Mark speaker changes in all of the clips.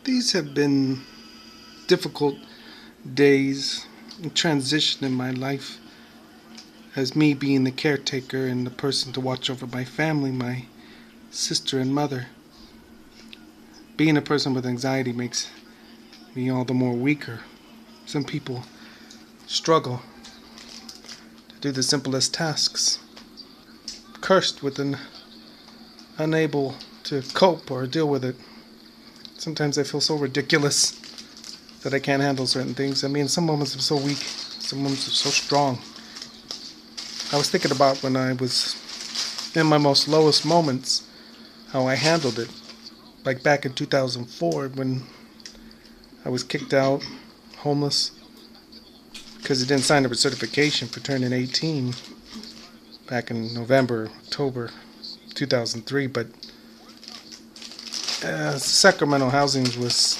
Speaker 1: These have been difficult days and transition in my life as me being the caretaker and the person to watch over my family, my sister and mother. Being a person with anxiety makes me all the more weaker. Some people struggle to do the simplest tasks, cursed with an unable to cope or deal with it. Sometimes I feel so ridiculous that I can't handle certain things. I mean, some moments I'm so weak, some moments I'm so strong. I was thinking about when I was in my most lowest moments, how I handled it. Like back in 2004 when I was kicked out, homeless, because I didn't sign up for certification for turning 18 back in November, October 2003. But Sacramento housing was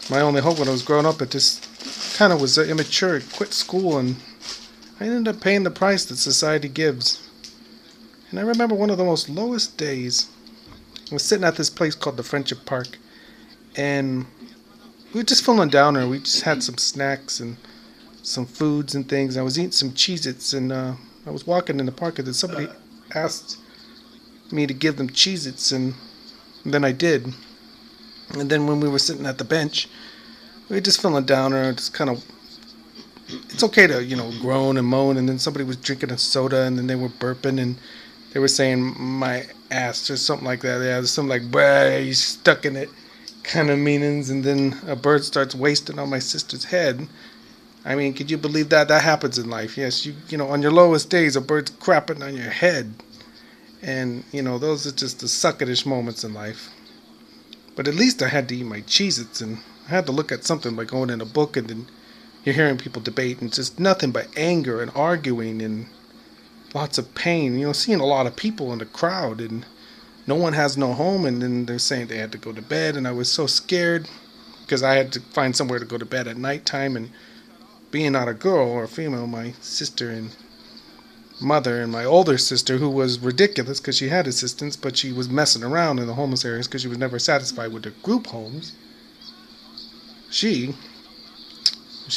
Speaker 1: my only hope when I was growing up. It just kind of was immature. I quit school and I ended up paying the price that society gives. And I remember one of the most lowest days. I was sitting at this place called the Friendship Park, and we were just feeling downer. We just had some snacks and some foods and things. I was eating some Cheez-Its, and I was walking in the park, and then somebody asked me to give them Cheez-Its, and then I did. And then when we were sitting at the bench, we were just feeling downer, just kind of, it's okay to, groan and moan, and then somebody was drinking a soda, and then they were burping, and they were saying my ass or something like that. Yeah, something like, "Bah, you stuck in it," kind of meanings. And then a bird starts wasting on my sister's head. I mean, could you believe that? That happens in life. Yes, on your lowest days, a bird's crapping on your head. And, those are just the suckerish moments in life. But at least I had to eat my Cheez-Its, and I had to look at something like going in a book, and then you're hearing people debate, and it's just nothing but anger and arguing and lots of pain. Seeing a lot of people in the crowd, and no one has no home, and then they're saying they had to go to bed, and I was so scared because I had to find somewhere to go to bed at nighttime, and being not a girl or a female, my sister and mother and my older sister, who was ridiculous because she had assistants, but she was messing around in the homeless areas because she was never satisfied with the group homes. She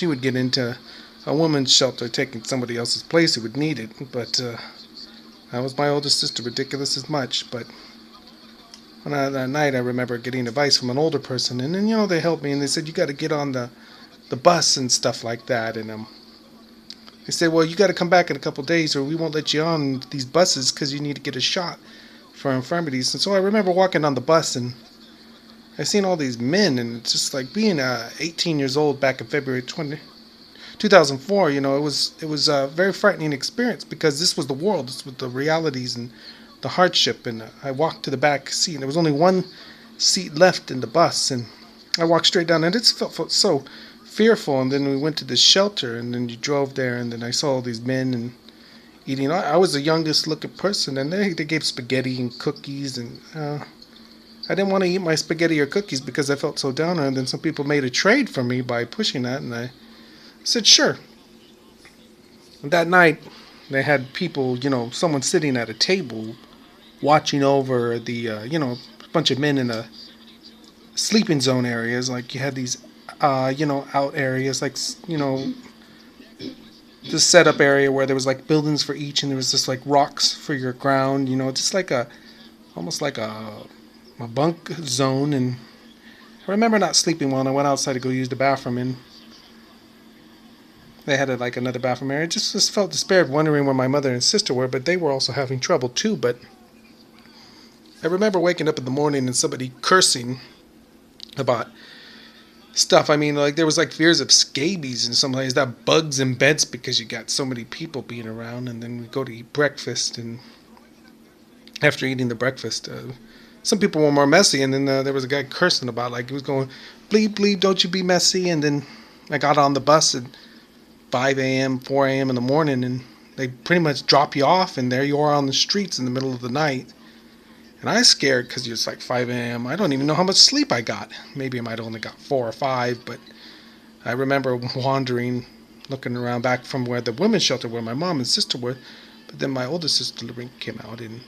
Speaker 1: would get into a woman's shelter taking somebody else's place who would need it, but that was my older sister, ridiculous as much. But that night I remember getting advice from an older person, and then they helped me, and they said you got to get on the bus and stuff like that, and they said, well, you got to come back in a couple days or we won't let you on these buses because you need to get a shot for infirmities. And so I remember walking on the bus, and I seen all these men, and it's just like being 18 years old back in February 2004, it was a very frightening experience because this was the world, this was the realities and the hardship. And I walked to the back seat, and there was only one seat left in the bus, and I walked straight down, and it felt so fearful. And then we went to the shelter, and then you drove there, and then I saw all these men and eating. I was the youngest looking person, and they gave spaghetti and cookies, and I didn't want to eat my spaghetti or cookies because I felt so down. And then some people made a trade for me by pushing that, and I said sure. And that night they had people, someone sitting at a table watching over the a bunch of men in a sleeping zone areas. Like you had these out areas, like, this setup area where there was like buildings for each, and there was just like rocks for your ground, just like almost like a bunk zone. And I remember not sleeping well, and I went outside to go use the bathroom, and they had like another bathroom area. Just felt despaired, wondering where my mother and sister were, but they were also having trouble too. But I remember waking up in the morning and somebody cursing about stuff. I mean, like there was like fears of scabies and some places, that bugs in beds because you got so many people being around. And then we go to eat breakfast, and after eating the breakfast, some people were more messy, and then there was a guy cursing about, like, he was going, bleep, bleep, don't you be messy. And then I got on the bus at 5 a.m., 4 a.m. in the morning, and they pretty much drop you off, and there you are on the streets in the middle of the night. And I was scared because it's like 5 a.m. I don't even know how much sleep I got. Maybe I might have only got 4 or 5, but I remember wandering, looking around back from where the women's shelter where my mom and sister were. But then my older sister, Lorraine, came out, and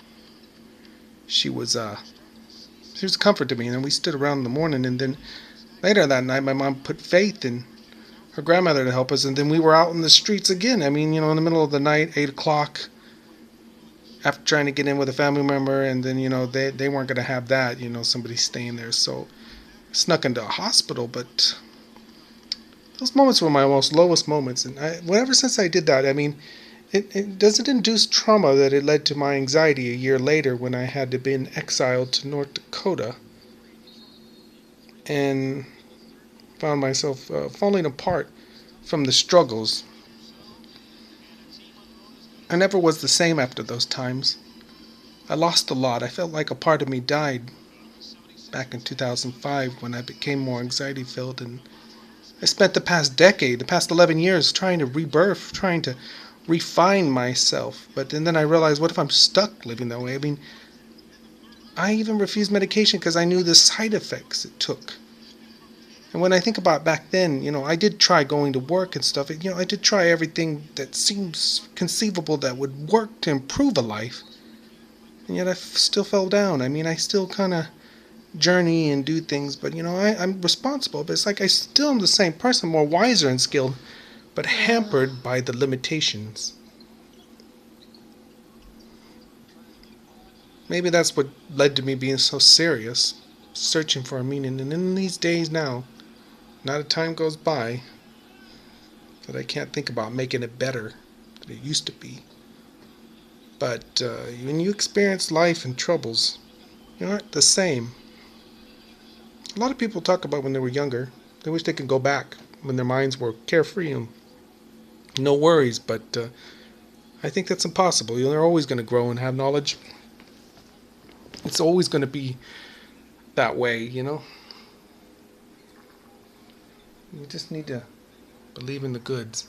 Speaker 1: she was She was a comfort to me. And then we stood around in the morning, and then later that night, my mom put faith in her grandmother to help us, and then we were out in the streets again. I mean, in the middle of the night, 8 o'clock, after trying to get in with a family member, and then they weren't going to have that. Somebody staying there, so I snuck into a hospital. But those moments were my most lowest moments, and whatever since I did that, I mean, it doesn't induce trauma that it led to my anxiety a year later when I had to be exiled to North Dakota and found myself falling apart from the struggles. I never was the same after those times. I lost a lot. I felt like a part of me died back in 2005 when I became more anxiety filled, and I spent the past decade, the past 11 years trying to rebirth, trying to refine myself. But then I realized, what if I'm stuck living that way? I mean, I even refused medication because I knew the side effects it took. And when I think about back then, I did try going to work and stuff. I did try everything that seems conceivable that would work to improve a life. And yet I still fell down. I mean, I still kind of journey and do things, but I'm responsible. But it's like I still am the same person, more wiser and skilled, but hampered by the limitations. Maybe that's what led to me being so serious, searching for a meaning. And in these days now, not a time goes by that I can't think about making it better than it used to be. But when you experience life and troubles, you aren't the same. A lot of people talk about when they were younger. They wish they could go back when their minds were carefree and no worries. But I think that's impossible. They're always going to grow and have knowledge. It's always going to be that way. You just need to believe in the goods.